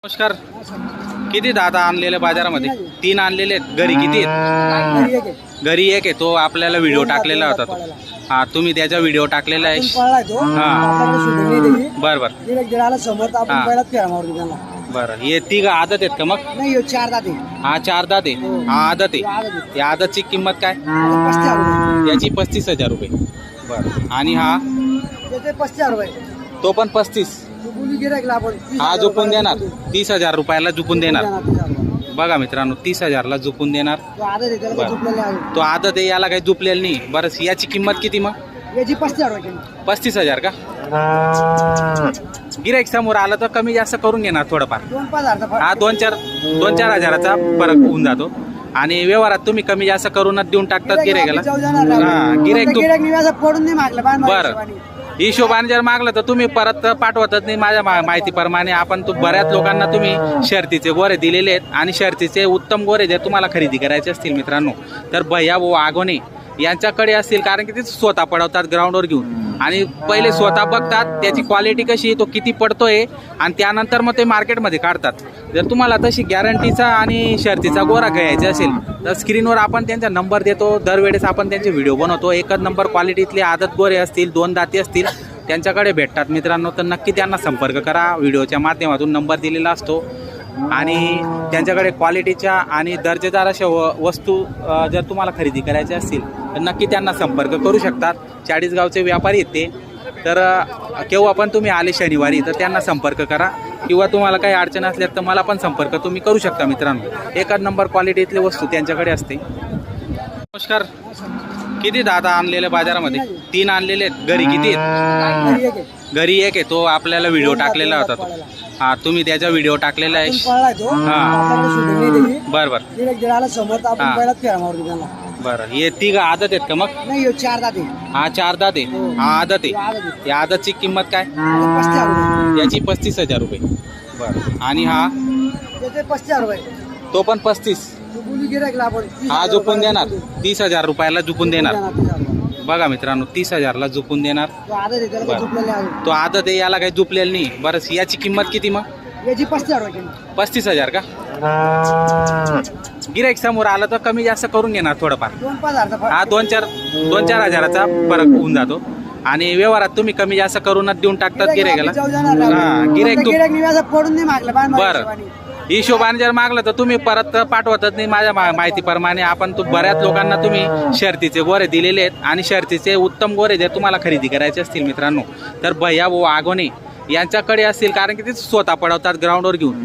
नमस्कार. किती दादा आणलेले बाजारामध्ये? 3 आणलेले आहेत. घरी किती आहेत? घरी एक आहे. तो आपल्याला व्हिडिओ टाकलेला होता तो. हा, तुम्ही त्याचा व्हिडिओ टाकलेला आहे. हा, बर बर बर. हे तिघ आदत आहेत का? मग हा 4 दात आहे. हा आदत आहे. या आदतची किंमत काय? याची 35,000 रुपये. बर. आणि हा 35,000 रुपये. तो पण 35. हा झुपून देणार. 30,000 रुपयाला झुपून देणार. बघा मित्रांनो, 30,000 ला झुपून देणार. तो आदत आहे, याला काही झुपलेलं नाही. बरं, याची किंमत किती? मग याची 35,000 35,000 का? गिऱ्हाईक समोर आलं तर कमी जास्त करून घेणार थोडंफार. 2-5,000. हा 2-4 हजाराचा फरक होऊन जातो. आणि व्यवहारात तुम्ही कमी जास्त करूनच देऊन टाकतात गिऱ्हाईकाला. हा, गिऱ्हाईक पडून नाही मागलं. बरं. हिशोबाने जर मागलं तर तुम्ही परत पाठवतच नाही. माझ्या माहितीप्रमाणे आपण बऱ्याच लोकांना तुम्ही शर्तीचे गोरे दिलेले आहेत. आणि शर्तीचे उत्तम गोरे जर तुम्हाला खरेदी करायचे असतील मित्रांनो, तर भैया भाऊ आगोने यांच्याकडे असतील. कारण की ते स्वतः पडवतात ग्राउंडवर घेऊन. आणि पहिले स्वतः बघतात त्याची क्वालिटी कशी आहे, तो किती पडतोय, आणि त्यानंतर मग ते मार्केटमध्ये काढतात. जर तुम्हाला तशी गॅरंटीचा आणि शर्तीचा गोरा घ्यायचा असेल तर स्क्रीनवर आपण त्यांचा नंबर देतो. दरवेळेस आपण त्यांचे व्हिडिओ बनवतो. एकच नंबर क्वालिटीतले आदत गोरे असतील, 2 दाती असतील, त्यांच्याकडे भेटतात मित्रांनो. तर नक्की त्यांना संपर्क करा. व्हिडिओच्या माध्यमातून नंबर दिलेला असतो. आणि त्यांच्याकडे क्वालिटीच्या आणि दर्जेदार अशा वस्तू जर तुम्हाला खरेदी करायच्या असतील तर नक्की त्यांना संपर्क करू शकतात. 40 गावचे व्यापारी आहेत ते. तर केव्हा पण तुम्ही आले शनिवारी तर त्यांना संपर्क करा. किंवा तुम्हाला काही अडचण असल्या तर मला पण संपर्क तुम्ही करू शकता मित्रांनो. एकच नंबर क्वालिटीतली वस्तू त्यांच्याकडे असते. नमस्कार. किती दादा आणलेले बाजारामध्ये? 3 आणलेले आहेत. घरी किती आहेत? घरी एक आहे. तो आपल्याला व्हिडिओ टाकलेला होता तो. हा, तुम्ही त्याचा व्हिडिओ टाकलेला आहे. हा, बर बर. बरं. हे तिघ आदत आहेत का? मग नाही, 4 दात आहे. हा 4 दात आहे. हा आदत आहे. या आदतची किंमत काय? 35,000. याची 35,000 रुपये. बरं. आणि हा 35,000 रुपये. तो पण 35. हा झुपून देणार. 30,000 रुपयाला झुपून देणार. बघा मित्रांनो, 30,000 ला झुपून देणार. तो आदत आहे, याला काही झुपलेलं नाही. बरं, याची किंमत किती? मग याची 35,000. 35,000 का? गिऱ्हाईक समोर आलं तर कमी जास्त करून घेणार थोडंफार. 2-5,000. हा 2-4 हजाराचा फरक होऊन जातो. आणि व्यवहारात तुम्ही कमी जास्त करूनच देऊन टाकतात गिऱ्हाईकाला. हा, गिऱ्हाईक पडून नाही मागलं. बरं. हिशोबाने जर मागलं तर तुम्ही परत पाठवतच नाही. माझ्या माहितीप्रमाणे आपण बऱ्याच लोकांना तुम्ही शर्तीचे गोरे दिलेले आहेत. आणि शर्तीचे उत्तम गोरे जर तुम्हाला खरेदी करायचे असतील मित्रांनो तर भैया भाऊ आगोने यांच्याकडे असतील. कारण की ते स्वतः पडवतात ग्राउंडवर घेऊन.